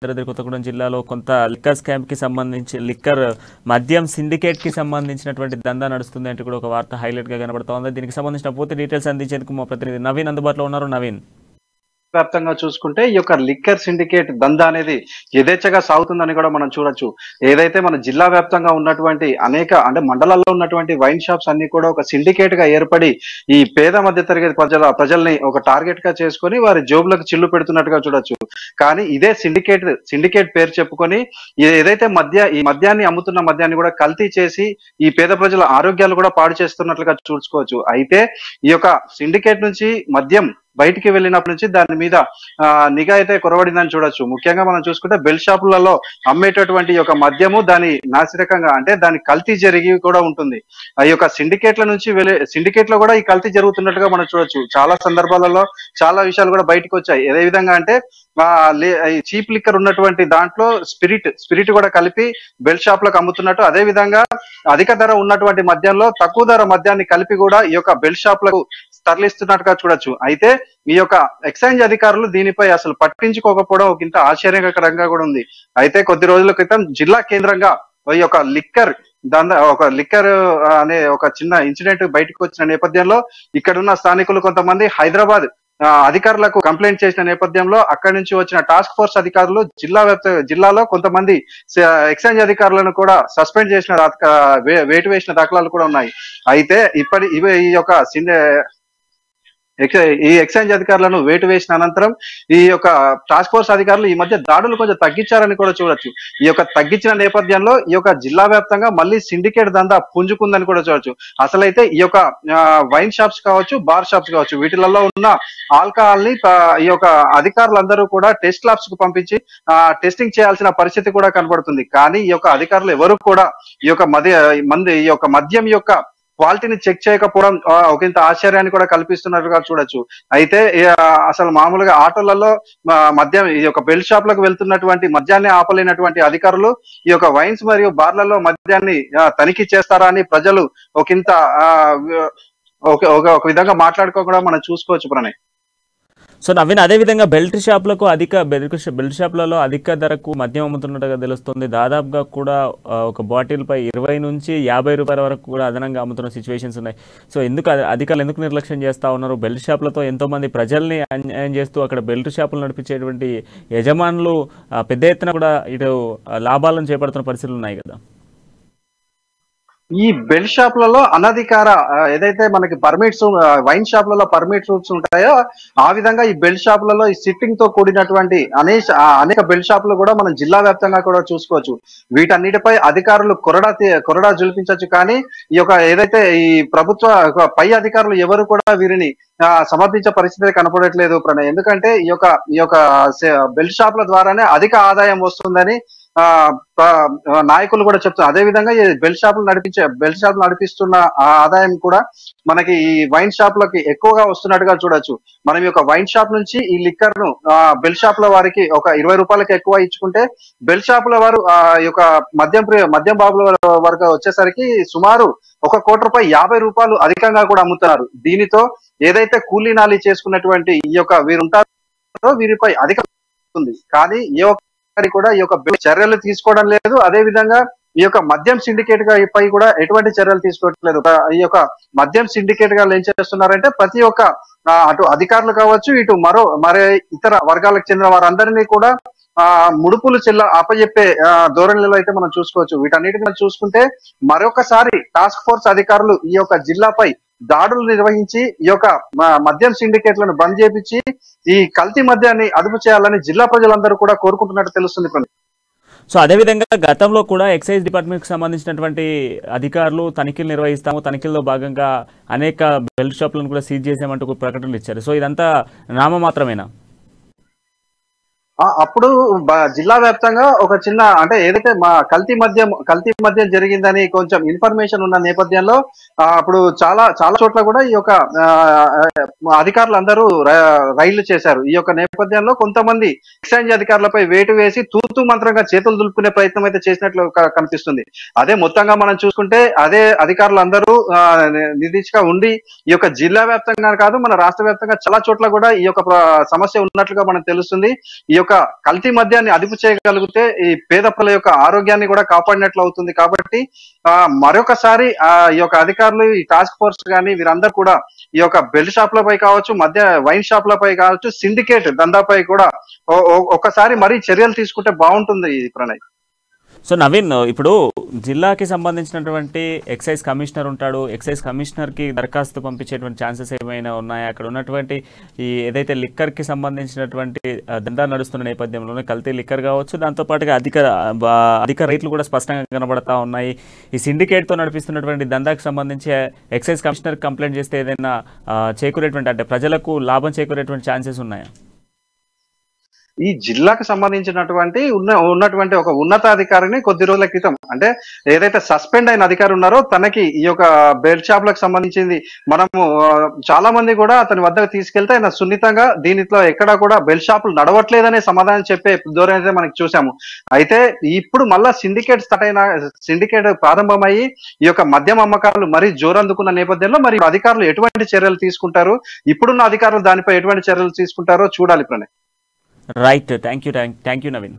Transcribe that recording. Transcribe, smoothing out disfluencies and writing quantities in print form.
భద్రాద్రి కొత్తగూడెం జిల్లాలో కొంత liquor scam కి సంబంధించి లిక్కర్ మద్యం సిండికేట్ కి సంబంధించినటువంటి దందా నడుస్తుంది అంటే కూడా ఒక వార్త హైలైట్ గా కనబడుతోంది. దీనికి సంబంధించిన పూర్తి డీటెయిల్స్ అందించేందుకు మా ప్రతినిధి నవీన్ అందుబాటులో ఉన్నారు. నవీన్, వ్యాప్తంగా చూసుకుంటే ఈ యొక్క లిక్కర్ సిండికేట్ దందా అనేది యథేచ్ఛగా సాగుతుందని కూడా మనం చూడొచ్చు. ఏదైతే మన జిల్లా వ్యాప్తంగా ఉన్నటువంటి అనేక మండలాల్లో ఉన్నటువంటి వైన్ షాప్స్ అన్ని కూడా ఒక సిండికేట్ గా ఏర్పడి ఈ పేద మధ్య తరగతి ప్రజల్ని ఒక టార్గెట్ గా చేసుకొని వారి జోబులకు చిల్లు పెడుతున్నట్టుగా చూడొచ్చు. కానీ ఇదే సిండికేట్ పేరు చెప్పుకొని ఏదైతే ఈ మద్యాన్ని అమ్ముతున్న మద్యాన్ని కూడా కల్తీ చేసి ఈ పేద ప్రజల ఆరోగ్యాలు కూడా పాడు చేస్తున్నట్లుగా చూసుకోవచ్చు. అయితే ఈ యొక్క సిండికేట్ నుంచి మద్యం బయటికి వెళ్ళినప్పటి నుంచి దాని మీద నిఘా అయితే కొరవడిందని చూడొచ్చు. ముఖ్యంగా మనం చూసుకుంటే బెల్ షాపులలో అమ్మేటటువంటి యొక్క మద్యము దాని నాసిరకంగా దాని కల్తీ జరిగి కూడా ఉంటుంది. ఈ యొక్క సిండికేట్ లో కూడా ఈ కల్తీ జరుగుతున్నట్టుగా మనం చూడొచ్చు. చాలా సందర్భాలలో చాలా విషయాలు కూడా బయటకు వచ్చాయి. ఏ విధంగా అంటే చీప్ లిక్కర్ ఉన్నటువంటి దాంట్లో స్పిరిట్ కూడా కలిపి బెల్ షాప్ లకు అమ్ముతున్నట్టు, అదే విధంగా అధిక ధర ఉన్నటువంటి మద్యంలో తక్కువ ధర మద్యాన్ని కలిపి కూడా ఈ యొక్క బెల్ షాప్ లకు తరలిస్తున్నట్టుగా చూడొచ్చు. అయితే ఈ యొక్క ఎక్సైజ్ అధికారులు దీనిపై అసలు పట్టించుకోకపోవడం ఒక ఇంత ఆశ్చర్యకరంగా కూడా ఉంది. అయితే కొద్ది రోజుల క్రితం జిల్లా కేంద్రంగా ఈ యొక్క లిక్కర్ అనే ఒక చిన్న ఇన్సిడెంట్ బయటకు వచ్చిన నేపథ్యంలో ఇక్కడున్న స్థానికులు కొంతమంది హైదరాబాద్ అధికారులకు కంప్లైంట్ చేసిన నేపథ్యంలో అక్కడి నుంచి వచ్చిన టాస్క్ ఫోర్స్ అధికారులు జిల్లాలో కొంతమంది ఎక్సైజ్ అధికారులను కూడా సస్పెండ్ చేసిన వేటు వేసిన దాఖలాలు కూడా ఉన్నాయి. అయితే ఈ యొక్క ఈ ఎక్సైజ్ అధికారులను వేటు వేసిన అనంతరం ఈ యొక్క టాస్క్ ఫోర్స్ అధికారులు ఈ మధ్య దాడులు కొంచెం తగ్గించారని కూడా చూడొచ్చు. ఈ యొక్క తగ్గించిన నేపథ్యంలో ఈ యొక్క జిల్లా వ్యాప్తంగా మళ్ళీ సిండికేట్ దందా పుంజుకుందని కూడా చూడొచ్చు. అసలైతే ఈ యొక్క వైన్ షాప్స్ కావచ్చు, బార్ షాప్స్ కావచ్చు, వీటిలలో ఉన్న ఆల్కహాల్ ని ఈ యొక్క అధికారులందరూ కూడా టెస్ట్ ల్యాబ్స్ కు పంపించి టెస్టింగ్ చేయాల్సిన పరిస్థితి కూడా కనబడుతుంది. కానీ ఈ యొక్క అధికారులు ఎవరు కూడా ఈ యొక్క మద్యం యొక్క క్వాలిటీని చెక్ చేయకపోవడం ఒకంత ఆశ్చర్యాన్ని కూడా కల్పిస్తున్నట్టుగా చూడొచ్చు. అయితే అసలు మామూలుగా ఆటోలలో మద్యం ఈ యొక్క బెల్ షాప్ లకు వెళ్తున్నటువంటి మద్యాన్ని ఆపలేనటువంటి అధికారులు ఈ యొక్క వైన్స్ మరియు బార్లలో మద్యాన్ని తనిఖీ చేస్తారా అని ప్రజలు ఒకంత ఒక విధంగా మాట్లాడుకోకుండా మనం చూసుకోవచ్చు. ప్రణయ్, సో నవీన్, అదే విధంగా బెల్ట్ షాప్లలో అధిక ధరకు మద్యం అమ్ముతున్నట్టుగా తెలుస్తుంది. దాదాపుగా కూడా ఒక బాటిల్ పై 20 నుంచి 50 రూపాయల వరకు కూడా అదనంగా అమ్ముతున్న సిచ్యువేషన్స్ ఉన్నాయి. సో అధికారులు ఎందుకు నిర్లక్ష్యం చేస్తూ ఉన్నారు? బెల్ట్ షాపులతో ఎంతో మంది ప్రజల్ని అన్యాయం చేస్తూ అక్కడ బెల్ట్ షాపులు నడిపించేటువంటి యజమానులు పెద్ద ఎత్తున కూడా ఇటు లాభాలను చేపడుతున్న పరిస్థితులు ఉన్నాయి కదా. ఈ బెల్ షాప్లలో అనధికార ఏదైతే మనకి వైన్ షాప్లలో పర్మిట్ రూట్స్ ఉంటాయో ఆ విధంగా ఈ బెల్ షాప్లలో ఈ సిట్టింగ్ తో కూడినటువంటి అనేక బెల్ షాపులు కూడా మనం జిల్లా వ్యాప్తంగా కూడా చూసుకోవచ్చు. వీటన్నిటిపై అధికారులు కొరడా జులిపించవచ్చు. కానీ ఈ యొక్క ఏదైతే ఈ ప్రభుత్వ పై అధికారులు ఎవరు కూడా వీరిని సమర్థించే పరిస్థితి కనపడట్లేదు ప్రణయ్. ఎందుకంటే ఈ యొక్క బెల్ షాపుల ద్వారానే అధిక ఆదాయం వస్తుందని నాయకులు కూడా చెప్తున్నారు. అదే విధంగా ఈ బెల్ షాపులు నడిపిస్తున్న ఆదాయం కూడా మనకి ఈ వైన్ షాపులకి ఎక్కువగా వస్తున్నట్టుగా చూడొచ్చు. మనం ఈ యొక్క వైన్ షాప్ నుంచి ఈ లిక్కర్ ను బెల్ షాపుల వారికి ఒక 20 రూపాయలకి ఎక్కువ ఇచ్చుకుంటే బెల్ షాపుల వారు ఈ యొక్క మద్యం బాబుల వరకు వచ్చేసరికి సుమారు 1 కోటి రూపాయలు 50 రూపాయలు అధికంగా కూడా అమ్ముతున్నారు. దీనితో ఏదైతే కూలీ నాలి చేసుకున్నటువంటి ఈ యొక్క వీరు ఉంటారో వీరిపై అధిక ఉంది. కానీ కూడా ఈ యొక్క చర్యలు తీసుకోవడం లేదు. అదే విధంగా ఈ యొక్క మద్యం సిండికేట్ పై కూడా ఎటువంటి చర్యలు తీసుకోవట్లేదు. ఈ యొక్క మద్యం సిండికేట్ గా ఏం చేస్తున్నారంటే ప్రతి ఒక్క అటు అధికారులు కావచ్చు, ఇటు మరే ఇతర వర్గాలకు చెందిన వారందరినీ కూడా ముడుపులు అప్పజెప్పే ధోరణిలో అయితే మనం చూసుకోవచ్చు. వీటన్నిటిని చూసుకుంటే మరొకసారి టాస్క్ ఫోర్స్ అధికారులు ఈ యొక్క జిల్లాపై దాడులు నిర్వహించి ఈ యొక్క మద్యం సిండికేట్లను బంద్ చేపించి ఈ కల్తీ మద్యాన్ని అదుపు చేయాలని జిల్లా ప్రజలందరూ కూడా కోరుకుంటున్నట్టు తెలుస్తుంది. సో అదేవిధంగా గతంలో కూడా ఎక్సైజ్ డిపార్ట్మెంట్కి సంబంధించినటువంటి అధికారులు తనిఖీలు నిర్వహిస్తాము, తనిఖీల్లో భాగంగా అనేక బెల్ట్ షాపులను కూడా సీజ్ చేసామంటూ ప్రకటనలు ఇచ్చారు. సో ఇదంతా నామమాత్రమేనా? అప్పుడు జిల్లా వ్యాప్తంగా ఒక చిన్న ఏదైతే కల్తీ మద్యం జరిగిందని కొంచెం ఇన్ఫర్మేషన్ ఉన్న నేపథ్యంలో అప్పుడు చాలా చోట్ల కూడా ఈ యొక్క అధికారులు అందరూ రైళ్లు చేశారు. ఈ యొక్క నేపథ్యంలో కొంతమంది ఎక్సైజ్ అధికారులపై వేటు వేసి తూతూ మంత్రంగా చేతులు దులుపుకునే ప్రయత్నం అయితే చేసినట్లు కనిపిస్తుంది. అదే మొత్తంగా మనం చూసుకుంటే అదే అధికారులు అందరూ నిర్దిష్టంగా ఉండి ఈ యొక్క జిల్లా వ్యాప్తంగా కాదు మన రాష్ట్ర వ్యాప్తంగా చాలా చోట్ల కూడా ఈ యొక్క సమస్య ఉన్నట్లుగా మనకు తెలుస్తుంది. ఈ యొక్క కల్తీ మద్యాన్ని అదుపు చేయగలిగితే ఈ పేద ప్రజల యొక్క ఆరోగ్యాన్ని కూడా కాపాడినట్లు అవుతుంది. కాబట్టి మరొకసారి ఈ యొక్క అధికారులు, ఈ టాస్క్ ఫోర్స్ కానీ వీరందరూ కూడా ఈ యొక్క బెల్ట్ షాపులపై కావచ్చు, వైన్ షాపులపై కావచ్చు, సిండికేట్ దందాపై కూడా ఒకసారి మరీ చర్యలు తీసుకుంటే బాగుంటుంది ప్రణయ్. సో నవీన్, ఇప్పుడు జిల్లాకి సంబంధించినటువంటి ఎక్సైజ్ కమిషనర్ ఉంటాడు. ఎక్సైజ్ కమిషనర్కి దరఖాస్తు పంపించేటువంటి ఛాన్సెస్ ఏమైనా ఉన్నాయా? అక్కడ ఉన్నటువంటి ఈ ఏదైతే లిక్కర్కి సంబంధించినటువంటి దందా నడుస్తున్న నేపథ్యంలోనే కల్తీ లిక్కర్ కావచ్చు, దాంతోపాటుగా అధిక రేట్లు కూడా స్పష్టంగా కనబడతా ఉన్నాయి. ఈ సిండికేట్తో నడిపిస్తున్నటువంటి దందాకి సంబంధించి ఎక్సైజ్ కమిషనర్ కంప్లైంట్ చేస్తే ఏదైనా చేకూరేటువంటి, అంటే ప్రజలకు లాభం చేకూరేటువంటి ఛాన్సెస్ ఉన్నాయా? ఈ జిల్లాకు సంబంధించినటువంటి ఉన్నటువంటి ఒక ఉన్నతాధికారిని కొద్ది రోజుల క్రితం, అంటే ఏదైతే సస్పెండ్ అయిన అధికారి ఉన్నారో తనకి ఈ యొక్క బెల్ట్ షాపులకు సంబంధించింది మనము చాలా మంది కూడా అతని వద్దకు తీసుకెళ్తే ఆయన సున్నితంగా దీనిలో ఎక్కడా కూడా బెల్ట్ షాపులు నడవట్లేదనే సమాధానం చెప్పే ధోరణి అయితే మనకి చూసాము. అయితే ఇప్పుడు మళ్ళా సిండికేట్ ప్రారంభమయ్యి ఈ యొక్క మద్యం అమ్మకాలు మరీ జోరందుకున్న నేపథ్యంలో మరి అధికారులు ఎటువంటి చర్యలు తీసుకుంటారు, ఇప్పుడున్న అధికారులు దానిపై ఎటువంటి చర్యలు తీసుకుంటారో చూడాలి Pranay. Right, thank you Naveen.